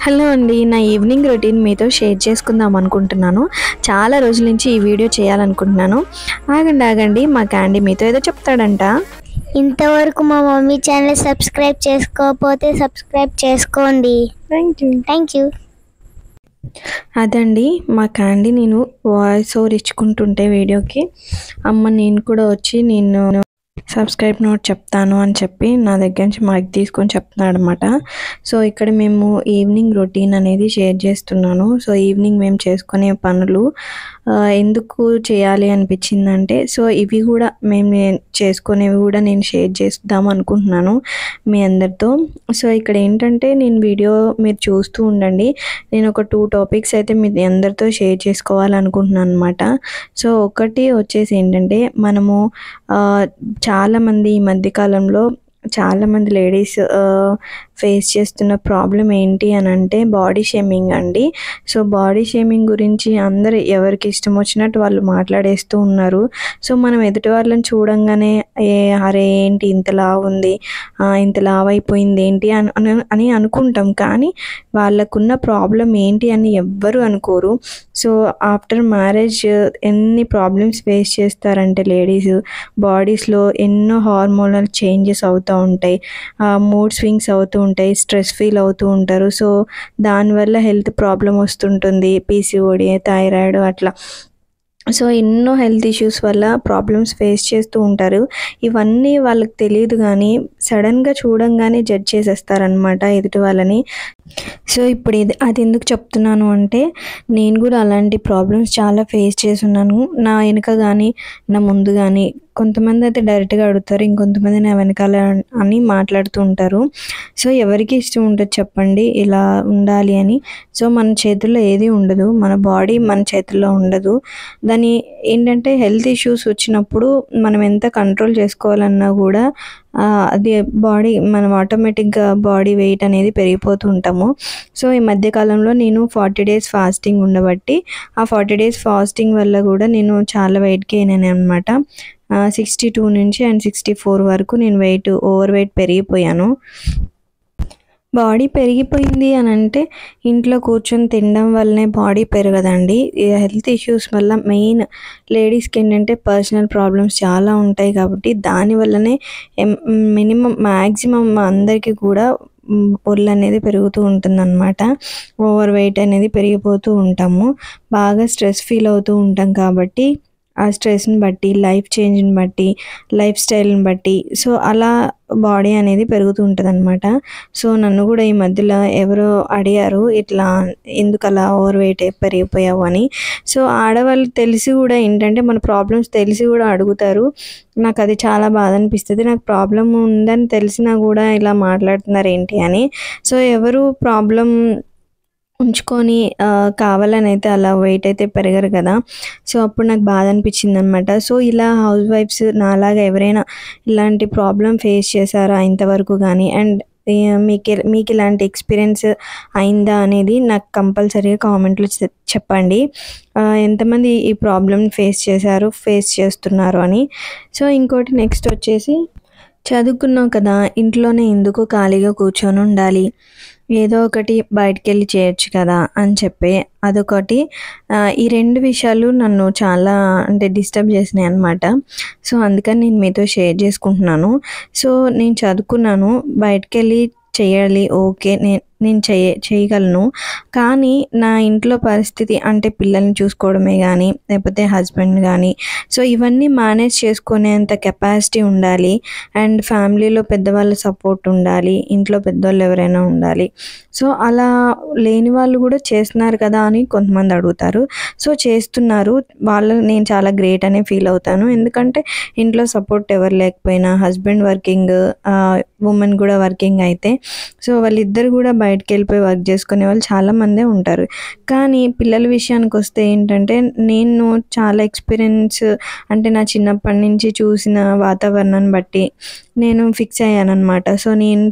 Hello అండి. నా evening routine మీతో షేర్ చేసుకుందాం అనుకుంటున్నాను. చాలా రోజుల నుంచి ఈ వీడియో చేయాలనుకుంటున్నాను. ఆగండి మా క్యాండీ మీతో ఏదో చెప్తాడంట. ఇంతవరకు మా మమ్మీ ఛానల్ సబ్స్క్రైబ్ చేసుకోకపోతే సబ్స్క్రైబ్ చేసుకోండి. Thank you. అదండి మా క్యాండీ నేను వాయిస్ ఓవర్ ఇచ్చుకుంటుంటే వీడియోకి అమ్మ నేను కూడా వచ్చి నేను సబ్స్క్రైబ్ నోట్ చెప్తాను అని చెప్పి నా దగ్గర నుంచి మైక్ తీసుకొని చెప్తున్నాడు అనమాట. సో ఇక్కడ మేము ఈవినింగ్ రొటీన్ అనేది షేర్ చేస్తున్నాను. సో ఈవినింగ్ మేము చేసుకునే పనులు ఎందుకు చేయాలి అనిపించిందంటే, సో ఇవి కూడా మేము చేసుకునేవి కూడా నేను షేర్ చేద్దాం అనుకుంటున్నాను మీ అందరితో. సో ఇక్కడ ఏంటంటే నేను వీడియో మీరు చూస్తూ ఉండండి. నేను ఒక 2 టాపిక్స్ అయితే మీ అందరితో షేర్ చేసుకోవాలనుకుంటున్నాను అనమాట. సో ఒకటి వచ్చేసి ఏంటంటే మనము చాలామంది ఈ మధ్యకాలంలో చాలామంది లేడీస్ ఫేస్ చేస్తున్న ప్రాబ్లం ఏంటి అని అంటే బాడీ షేమింగ్ అండి. సో బాడీ షేమింగ్ గురించి అందరూ ఎవరికి ఇష్టం వచ్చినట్టు వాళ్ళు మాట్లాడేస్తూ ఉన్నారు. సో మనం ఎదుటి వాళ్ళని చూడంగానే అరే ఏంటి ఇంత లావు ఉంది, ఇంత లావు అయిపోయింది ఏంటి అని అనుకుంటాం. కానీ వాళ్ళకున్న ప్రాబ్లం ఏంటి అని ఎవ్వరు అనుకోరు. సో ఆఫ్టర్ మ్యారేజ్ ఎన్ని ప్రాబ్లమ్స్ ఫేస్ చేస్తారంటే లేడీస్ బాడీస్లో ఎన్నో హార్మోనల్ చేంజెస్ అవుతూ ఉంటాయి, మూడ్ స్వింగ్స్ అవుతూ ఉంటాయి, స్ట్రెస్ ఫీల్ అవుతూ ఉంటారు. సో దానివల్ల హెల్త్ ప్రాబ్లం వస్తుంటుంది, పీసీఓడి, థైరాయిడ్ అట్లా. సో ఎన్నో హెల్త్ ఇష్యూస్ వల్ల ప్రాబ్లమ్స్ ఫేస్ చేస్తూ ఉంటారు. ఇవన్నీ వాళ్ళకి తెలియదు కానీ సడన్గా చూడంగానే జడ్జ్ చేసేస్తారనమాట ఎదుటి వాళ్ళని. సో ఇప్పుడు అది ఎందుకు చెప్తున్నాను అంటే నేను కూడా అలాంటి ప్రాబ్లమ్స్ చాలా ఫేస్ చేసి ఉన్నాను. నా వెనుక కానీ నా ముందు కానీ కొంతమంది అయితే డైరెక్ట్గా అడుగుతారు, ఇంకొంతమంది నా వెనకాల అని మాట్లాడుతూ ఉంటారు. సో ఎవరికి ఇష్టం ఉంటుంది చెప్పండి ఇలా ఉండాలి అని. సో మన చేతుల్లో ఏది ఉండదు, మన బాడీ మన చేతుల్లో ఉండదు. దాని ఏంటంటే హెల్త్ ఇష్యూస్ వచ్చినప్పుడు మనం ఎంత కంట్రోల్ చేసుకోవాలన్నా కూడా అది బాడీ మనం ఆటోమేటిక్గా బాడీ వెయిట్ అనేది పెరిగిపోతూ ఉంటాము. సో ఈ మధ్యకాలంలో నేను 40 days ఫాస్టింగ్ ఉండబట్టి ఆ 40 days ఫాస్టింగ్ వల్ల కూడా నేను చాలా వెయిట్ గెయిన్ అయ్యాను అనమాట. 62 నుంచి 64 వరకు నేను ఓవర్ వెయిట్ పెరిగిపోయాను. బాడీ పెరిగిపోయింది అని అంటే ఇంట్లో కూర్చొని తినడం వల్లనే బాడీ పెరగదండి. హెల్త్ ఇష్యూస్ వల్ల మెయిన్ లేడీస్కి ఏంటంటే పర్సనల్ ప్రాబ్లమ్స్ చాలా ఉంటాయి కాబట్టి దానివల్లనే మ్యాక్సిమం అందరికీ కూడా ఒళ్ళు అనేది పెరుగుతూ ఉంటుందన్నమాట. ఓవర్ వెయిట్ అనేది పెరిగిపోతూ ఉంటాము, బాగా స్ట్రెస్ ఫీల్ అవుతూ ఉంటాం కాబట్టి ఆ స్ట్రెస్ని బట్టి, లైఫ్ చేంజ్ని బట్టి, లైఫ్ స్టైల్ని బట్టి సో అలా బాడీ అనేది పెరుగుతూ ఉంటుంది అనమాట. సో నన్ను కూడా ఈ మధ్యలో ఎవరో అడిగారు ఇట్లా ఎందుకు అలా ఓవర్ వెయిట్ పెరిగిపోయావు అని. సో ఆడవాళ్ళు తెలిసి కూడా ఏంటంటే మన ప్రాబ్లమ్స్ తెలిసి కూడా అడుగుతారు. నాకు అది చాలా బాధ అనిపిస్తుంది. నాకు ప్రాబ్లం ఉందని తెలిసినా కూడా ఇలా మాట్లాడుతున్నారు ఏంటి అని. సో ఎవరు ప్రాబ్లం ఉంచుకొని కావాలని అయితే అలా వెయిట్ అయితే పెరగరు కదా. సో అప్పుడు నాకు బాధ అనిపించింది అనమాట. సో ఇలా హౌస్ వైఫ్స్ నాలాగా ఎవరైనా ఇలాంటి ప్రాబ్లం ఫేస్ చేశారా ఇంతవరకు కానీ, అండ్ మీకు ఇలాంటి ఎక్స్పీరియన్స్ అయిందా అనేది నాకు కంపల్సరీగా కామెంట్లో చెప్పండి. ఎంతమంది ఈ ప్రాబ్లమ్ ఫేస్ చేస్తున్నారు అని. సో ఇంకోటి నెక్స్ట్ వచ్చేసి చదువుకున్నావు కదా ఇంట్లోనే ఎందుకు ఖాళీగా కూర్చొని ఉండాలి, ఏదో ఒకటి బయటికి వెళ్ళి చేయొచ్చు కదా అని చెప్పి అదొకటి. ఈ 2 విషయాలు నన్ను చాలా అంటే డిస్టర్బ్ చేసినాయి అనమాట. సో అందుకని నేను మీతో షేర్ చేసుకుంటున్నాను. సో నేను చదువుకున్నాను, బయటికి వెళ్ళి చేయాలి, ఓకే నేను చేయగలను. కానీ నా ఇంట్లో పరిస్థితి అంటే పిల్లల్ని చూసుకోవడమే కానీ లేకపోతే హస్బెండ్ కానీ సో ఇవన్నీ మేనేజ్ చేసుకునేంత కెపాసిటీ ఉండాలి. అండ్ ఫ్యామిలీలో పెద్దవాళ్ళ సపోర్ట్ ఉండాలి, ఇంట్లో పెద్దవాళ్ళు ఎవరైనా ఉండాలి. సో అలా లేని వాళ్ళు కూడా చేస్తున్నారు కదా అని కొంతమంది అడుగుతారు. సో చేస్తున్నారు వాళ్ళు, నేను చాలా గ్రేట్ అనే ఫీల్ అవుతాను. ఎందుకంటే ఇంట్లో సపోర్ట్ ఎవరు లేకపోయినా హస్బెండ్ వర్కింగ్, ఉమెన్ కూడా వర్కింగ్ అయితే సో వాళ్ళిద్దరు కూడా బయటకు వెళ్ళిపోయి వర్క్ చేసుకునే వాళ్ళు చాలామందే ఉంటారు. కానీ పిల్లల విషయానికి వస్తే ఏంటంటే నేను చాలా ఎక్స్పీరియన్స్ అంటే నా చిన్నప్పటి నుంచి చూసిన వాతావరణాన్ని బట్టి నేను ఫిక్స్ అయ్యాను అనమాట. సో నేను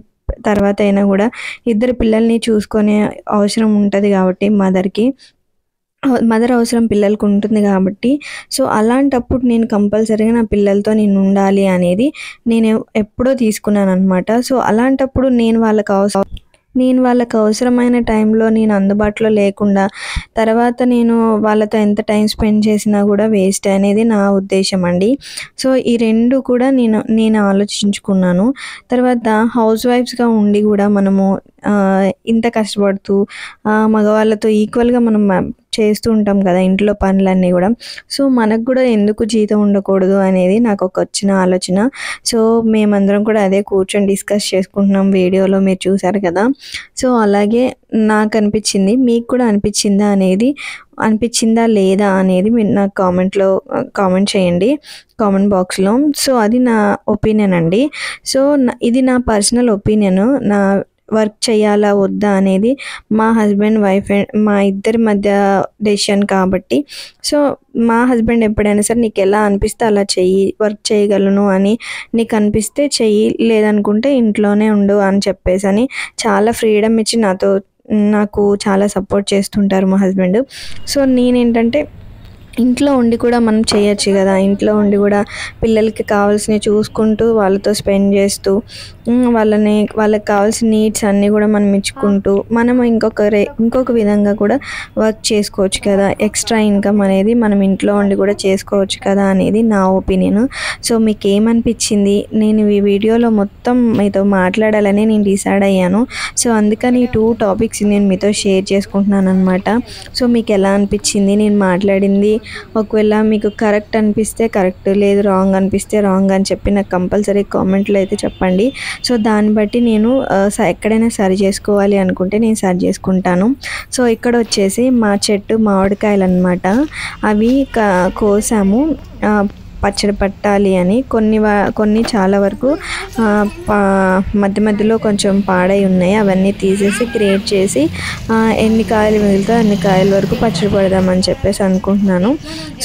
తర్వాత అయినా కూడా 2 పిల్లల్ని చూసుకునే అవసరం ఉంటుంది కాబట్టి మదర్ అవసరం పిల్లలకు ఉంటుంది కాబట్టి సో అలాంటప్పుడు నేను కంపల్సరీగా నా పిల్లలతో నేను ఉండాలి అనేది నేను ఎప్పుడో తీసుకున్నాను అనమాట. సో అలాంటప్పుడు నేను వాళ్ళకి నేను వాళ్ళకి అవసరమైన టైంలో నేను అందుబాటులో లేకుండా తర్వాత నేను వాళ్ళతో ఎంత టైం స్పెండ్ చేసినా కూడా వేస్ట్ అనేది నా ఉద్దేశం అండి. సో ఈ రెండు కూడా నేను ఆలోచించుకున్నాను. తర్వాత హౌస్ వైఫ్స్గా ఉండి కూడా మనము ఇంత కష్టపడుతూ మగవాళ్ళతో ఈక్వల్గా మనం చేస్తూ ఉంటాం కదా ఇంట్లో పనులన్నీ కూడా. సో మనకు కూడా ఎందుకు జీతం ఉండకూడదు అనేది నాకు ఒక వచ్చిన ఆలోచన. సో మేమందరం కూడా అదే కూర్చొని డిస్కస్ చేసుకుంటున్నాం, వీడియోలో మీరు చూసారు కదా. సో అలాగే నాకు అనిపించింది, మీకు కూడా అనిపించిందా లేదా అనేది మీరు నాకు కామెంట్ చేయండి కామెంట్ బాక్స్లో. సో అది నా ఒపీనియన్ అండి. సో ఇది నా పర్సనల్ ఒపీనియన్. నా వర్క్ చేయాలా వద్దా అనేది మా హస్బెండ్ వైఫ్ మా ఇద్దరి మధ్య డెసిషన్ కాబట్టి. సో మా హస్బెండ్ ఎప్పుడైనా సరే నీకు ఎలా అనిపిస్తే అలా చెయ్యి, వర్క్ చేయగలను అని నీకు అనిపిస్తే చెయ్యి, లేదనుకుంటే ఇంట్లోనే ఉండు అని చెప్పేసి అని చాలా ఫ్రీడమ్ ఇచ్చి నాకు చాలా సపోర్ట్ చేస్తుంటారు మా హస్బెండ్. సో నేనేంటంటే ఇంట్లో ఉండి కూడా మనం చేయొచ్చు కదా, ఇంట్లో ఉండి కూడా పిల్లలకి కావాల్సినవి చూసుకుంటూ వాళ్ళతో స్పెండ్ చేస్తూ వాళ్ళకి కావాల్సిన నీడ్స్ అన్నీ కూడా మనం ఇచ్చుకుంటూ మనం ఇంకొక విధంగా కూడా వర్క్ చేసుకోవచ్చు కదా. ఎక్స్ట్రా ఇన్కమ్ అనేది మనం ఇంట్లో ఉండి కూడా చేసుకోవచ్చు కదా అనేది నా ఒపీనియన్. సో మీకు ఏమనిపించింది? నేను ఈ వీడియోలో మొత్తం మీతో మాట్లాడాలని నేను డిసైడ్ అయ్యాను. సో అందుకని ఈ 2 టాపిక్స్ నేను మీతో షేర్ చేసుకుంటున్నాను అనమాట. సో మీకు ఎలా అనిపించింది నేను మాట్లాడింది? ఒకవేళ మీకు కరెక్ట్ అనిపిస్తే కరెక్ట్, లేదు రాంగ్ అనిపిస్తే రాంగ్ అని చెప్పి నాకు కంపల్సరీ కామెంట్లో అయితే చెప్పండి. సో దాన్ని బట్టి నేను ఎక్కడైనా సరి చేసుకోవాలి అనుకుంటే నేను సరి చేసుకుంటాను. సో ఇక్కడ వచ్చేసి మా చెట్టు మామిడికాయలు అన్నమాట. అవి కోసాము పచ్చడి పట్టాలి అని. కొన్ని చాలా వరకు మధ్యలో కొంచెం పాడై ఉన్నాయి. అవన్నీ తీసేసి గ్రేట్ చేసి ఎన్ని కాయలు మిగిలితే అన్ని కాయల వరకు పచ్చడి పడదామని చెప్పేసి అనుకుంటున్నాను.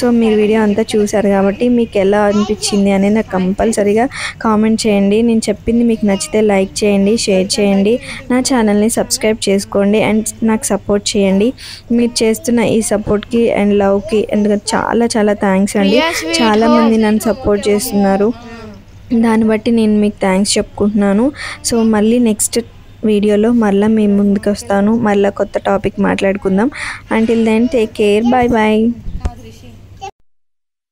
సో మీరు వీడియో అంతా చూసారు కాబట్టి మీకు ఎలా అనిపించింది అనేది నాకు కంపల్సరీగా కామెంట్ చేయండి. నేను చెప్పింది మీకు నచ్చితే లైక్ చేయండి, షేర్ చేయండి, నా ఛానల్ని సబ్స్క్రైబ్ చేసుకోండి అండ్ నాకు సపోర్ట్ చేయండి. మీరు చేస్తున్న ఈ సపోర్ట్కి అండ్ లవ్కి ఎందుకంటే చాలా చాలా థ్యాంక్స్ అండి. చాలామంది నన్ను సపోర్ట్ చేస్తున్నారు, దాన్ని బట్టి నేను మీకు థ్యాంక్స్ చెప్పుకుంటున్నాను. సో మళ్ళీ నెక్స్ట్ వీడియోలో మళ్ళీ మీ ముందుకు వస్తాను, మళ్ళీ కొత్త టాపిక్ మాట్లాడుకుందాం. Until then take care, bye bye.